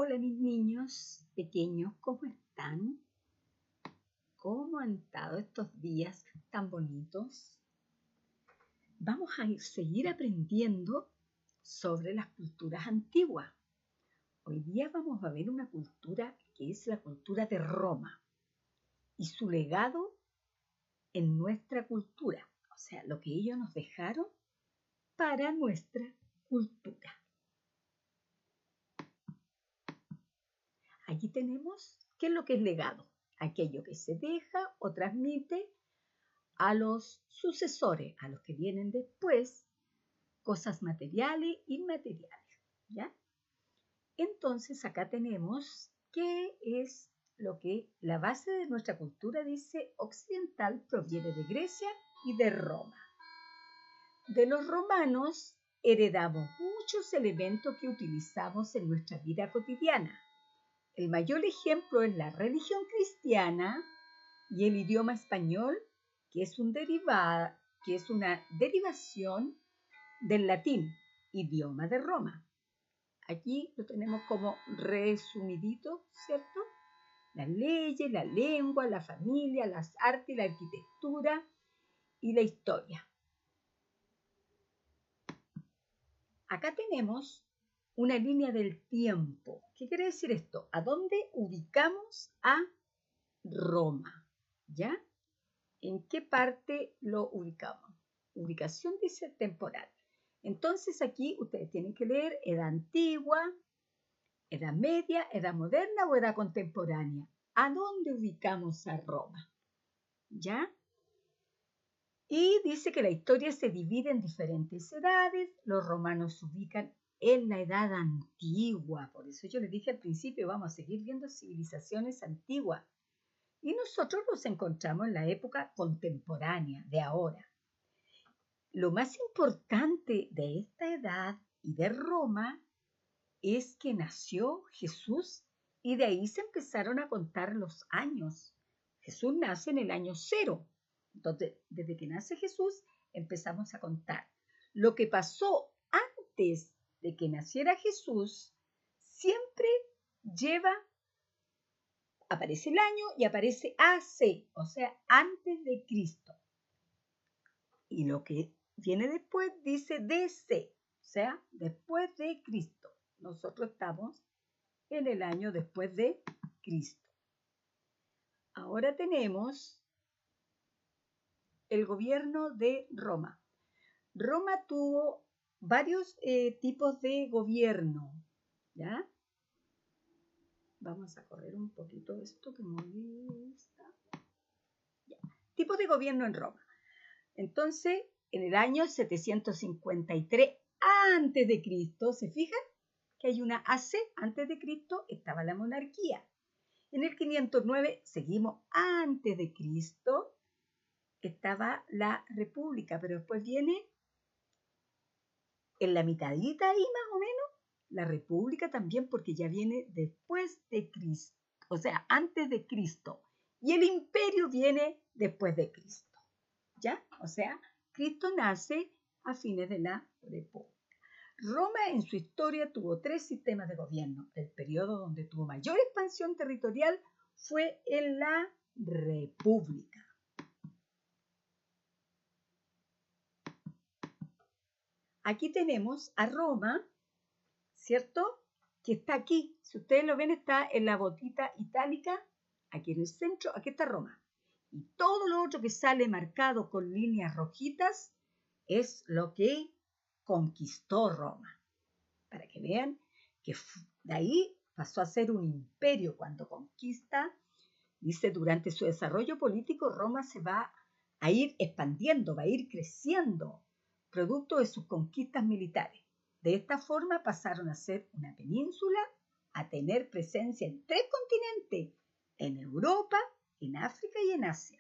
Hola mis niños pequeños, ¿cómo están? ¿Cómo han estado estos días tan bonitos? Vamos a seguir aprendiendo sobre las culturas antiguas. Hoy día vamos a ver una cultura que es la cultura de Roma y su legado en nuestra cultura, o sea, lo que ellos nos dejaron para nuestra cultura. Aquí tenemos qué es lo que es legado, aquello que se deja o transmite a los sucesores, a los que vienen después, cosas materiales, inmateriales, ¿ya? Entonces acá tenemos qué es lo que la base de nuestra cultura dice occidental proviene de Grecia y de Roma. De los romanos heredamos muchos elementos que utilizamos en nuestra vida cotidiana. El mayor ejemplo es la religión cristiana y el idioma español, que es una derivación del latín, idioma de Roma. Aquí lo tenemos como resumidito, ¿cierto? Las leyes, la lengua, la familia, las artes, la arquitectura y la historia. Acá tenemos una línea del tiempo. ¿Qué quiere decir esto? ¿A dónde ubicamos a Roma? ¿Ya? ¿En qué parte lo ubicamos? Ubicación dice temporal. Entonces aquí ustedes tienen que leer edad antigua, edad media, edad moderna o edad contemporánea. ¿A dónde ubicamos a Roma? ¿Ya? Y dice que la historia se divide en diferentes edades. Los romanos se ubican en la edad antigua. Por eso yo les dije al principio, vamos a seguir viendo civilizaciones antiguas. Y nosotros nos encontramos en la época contemporánea, de ahora. Lo más importante de esta edad y de Roma es que nació Jesús y de ahí se empezaron a contar los años. Jesús nace en el año 0. Entonces, desde que nace Jesús, empezamos a contar. Lo que pasó antes de que naciera Jesús, siempre aparece el año y aparece AC, o sea, antes de Cristo. Y lo que viene después dice DC, o sea, después de Cristo. Nosotros estamos en el año después de Cristo. Ahora tenemos el gobierno de Roma. Roma tuvo varios tipos de gobierno, ¿ya? Vamos a correr un poquito esto que molesta. Ya. Tipo de gobierno en Roma. Entonces, en el año 753 antes de Cristo, ¿se fijan? Que hay una AC, antes de Cristo estaba la monarquía. En el 509, seguimos antes de Cristo, estaba la república, pero después viene en la mitadita ahí más o menos, la república también, porque ya viene después de Cristo, o sea, antes de Cristo. Y el imperio viene después de Cristo, ¿ya? O sea, Cristo nace a fines de la república. Roma en su historia tuvo 3 sistemas de gobierno. El periodo donde tuvo mayor expansión territorial fue en la república. Aquí tenemos a Roma, ¿cierto? Que está aquí. Si ustedes lo ven, está en la botita itálica, aquí en el centro, aquí está Roma. Y todo lo otro que sale marcado con líneas rojitas es lo que conquistó Roma. Para que vean que de ahí pasó a ser un imperio cuando conquista. Dice, durante su desarrollo político, Roma se va a ir expandiendo, va a ir creciendo, producto de sus conquistas militares. De esta forma pasaron a ser una península, a tener presencia en 3 continentes, en Europa, en África y en Asia.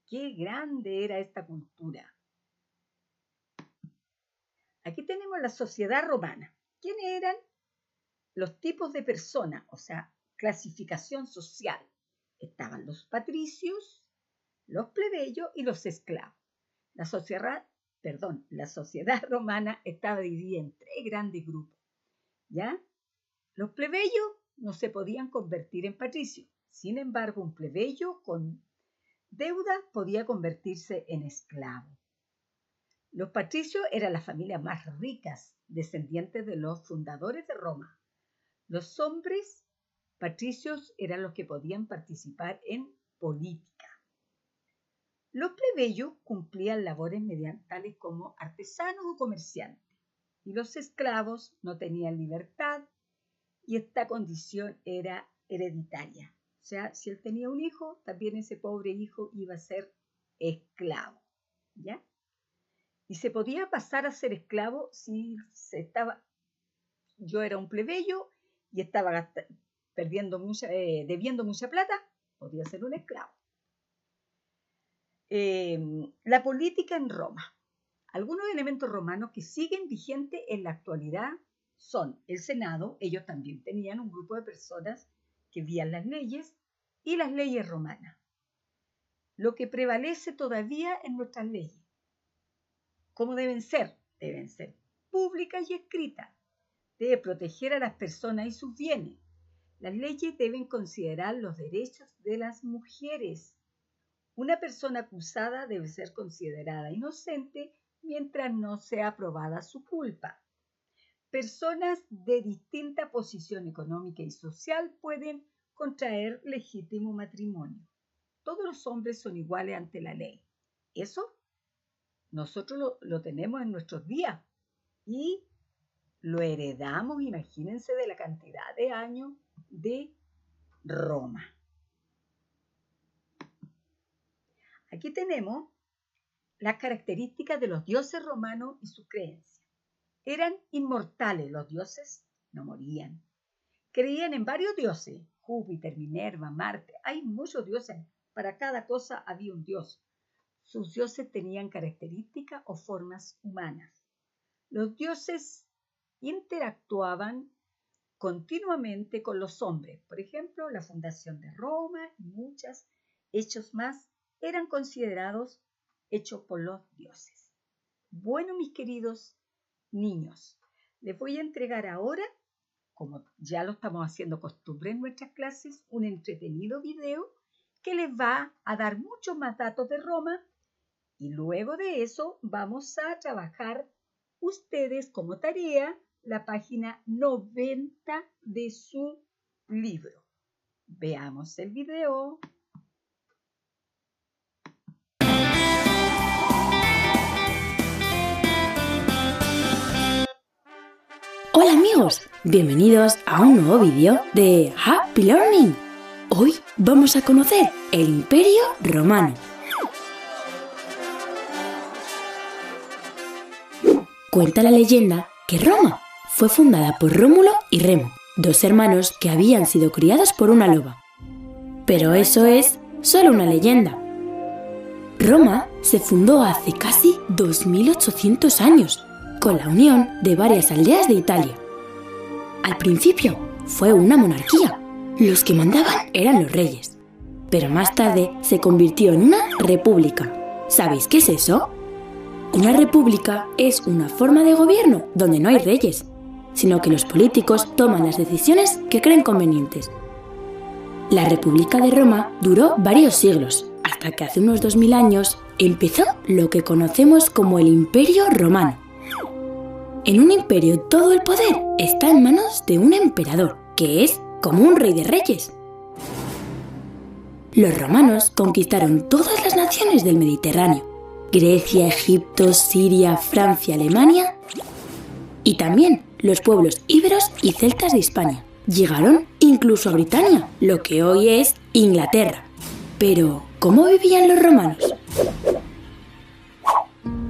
¡Qué grande era esta cultura! Aquí tenemos la sociedad romana. ¿Quiénes eran? Los tipos de personas, o sea, clasificación social. Estaban los patricios, los plebeyos y los esclavos. La sociedad romana estaba dividida en 3 grandes grupos, ¿ya? Los plebeyos no se podían convertir en patricios. Sin embargo, un plebeyo con deuda podía convertirse en esclavo. Los patricios eran las familias más ricas, descendientes de los fundadores de Roma. Los hombres patricios eran los que podían participar en política. Los plebeyos cumplían labores tales como artesanos o comerciantes, y los esclavos no tenían libertad, y esta condición era hereditaria. O sea, si él tenía un hijo, también ese pobre hijo iba a ser esclavo, ¿ya? Y se podía pasar a ser esclavo si yo era un plebeyo y estaba debiendo mucha plata, podía ser un esclavo. La política en Roma. Algunos elementos romanos que siguen vigentes en la actualidad son el Senado. Ellos también tenían un grupo de personas que veían las leyes y las leyes romanas. Lo que prevalece todavía en nuestras leyes. ¿Cómo deben ser? Deben ser públicas y escritas. Debe proteger a las personas y sus bienes. Las leyes deben considerar los derechos de las mujeres. Una persona acusada debe ser considerada inocente mientras no sea probada su culpa. Personas de distinta posición económica y social pueden contraer legítimo matrimonio. Todos los hombres son iguales ante la ley. Eso nosotros lo tenemos en nuestros días y lo heredamos, imagínense, de la cantidad de años de Roma. Aquí tenemos las características de los dioses romanos y sus creencias. Eran inmortales, los dioses no morían. Creían en varios dioses, Júpiter, Minerva, Marte. Hay muchos dioses, para cada cosa había un dios. Sus dioses tenían características o formas humanas. Los dioses interactuaban continuamente con los hombres. Por ejemplo, la fundación de Roma y muchos hechos más eran considerados hechos por los dioses. Bueno, mis queridos niños, les voy a entregar ahora, como ya lo estamos haciendo costumbre en nuestras clases, un entretenido video que les va a dar muchos más datos de Roma. Y luego de eso vamos a trabajar ustedes como tarea la página 90 de su libro. Veamos el video. Hola amigos, bienvenidos a un nuevo vídeo de Happy Learning. Hoy vamos a conocer el Imperio Romano. Cuenta la leyenda que Roma fue fundada por Rómulo y Remo, dos hermanos que habían sido criados por una loba. Pero eso es solo una leyenda. Roma se fundó hace casi 2800 años, con la unión de varias aldeas de Italia. Al principio fue una monarquía. Los que mandaban eran los reyes. Pero más tarde se convirtió en una república. ¿Sabéis qué es eso? Una república es una forma de gobierno donde no hay reyes, sino que los políticos toman las decisiones que creen convenientes. La República de Roma duró varios siglos, hasta que hace unos 2000 años empezó lo que conocemos como el Imperio Romano. En un imperio todo el poder está en manos de un emperador, que es como un rey de reyes. Los romanos conquistaron todas las naciones del Mediterráneo: Grecia, Egipto, Siria, Francia, Alemania y también los pueblos íberos y celtas de Hispania. Llegaron incluso a Britania, lo que hoy es Inglaterra. Pero, ¿cómo vivían los romanos?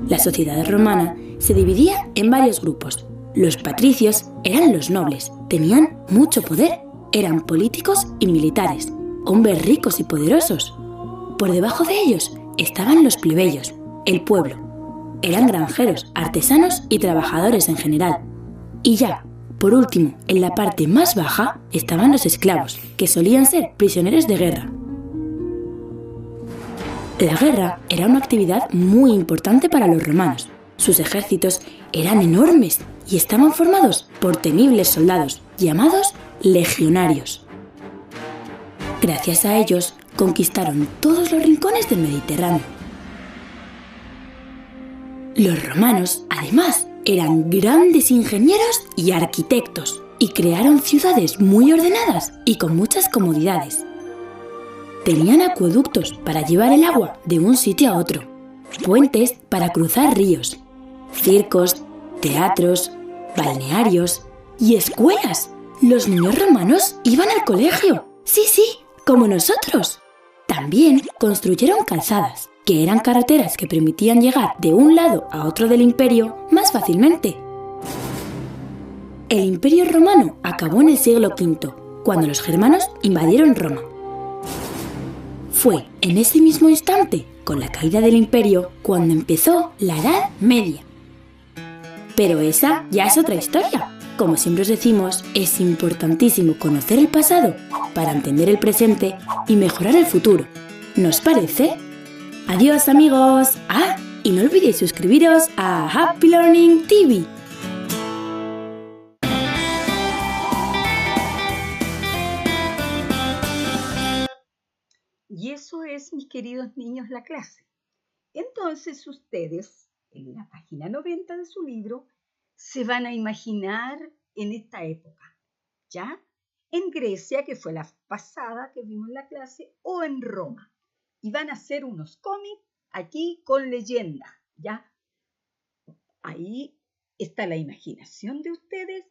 La sociedad romana se dividía en varios grupos. Los patricios eran los nobles, tenían mucho poder, eran políticos y militares, hombres ricos y poderosos. Por debajo de ellos estaban los plebeyos, el pueblo. Eran granjeros, artesanos y trabajadores en general. Y ya, por último, en la parte más baja estaban los esclavos, que solían ser prisioneros de guerra. La guerra era una actividad muy importante para los romanos. Sus ejércitos eran enormes y estaban formados por temibles soldados, llamados legionarios. Gracias a ellos conquistaron todos los rincones del Mediterráneo. Los romanos, además, eran grandes ingenieros y arquitectos y crearon ciudades muy ordenadas y con muchas comodidades. Tenían acueductos para llevar el agua de un sitio a otro, puentes para cruzar ríos, circos, teatros, balnearios y escuelas. Los niños romanos iban al colegio. Sí, como nosotros. También construyeron calzadas, que eran carreteras que permitían llegar de un lado a otro del imperio más fácilmente. El imperio romano acabó en el siglo V, cuando los germanos invadieron Roma. Fue en ese mismo instante, con la caída del imperio, cuando empezó la Edad Media. Pero esa ya es otra historia. Como siempre os decimos, es importantísimo conocer el pasado para entender el presente y mejorar el futuro. ¿No os parece? ¡Adiós, amigos! Y no olvidéis suscribiros a Happy Learning TV. Y eso es, mis queridos niños, la clase. Entonces ustedes, en la página 90 de su libro, se van a imaginar en esta época, ¿ya? En Grecia, que fue la pasada que vimos en la clase, o en Roma. Y van a hacer unos cómics aquí con leyenda, ¿ya? Ahí está la imaginación de ustedes,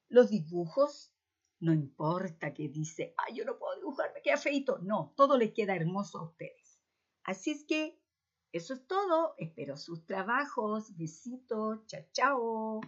los dibujos. No importa que dice, yo no puedo dibujar, me queda feito. No, todo les queda hermoso a ustedes. Así es que eso es todo. Espero sus trabajos. Besitos. Chao, chao.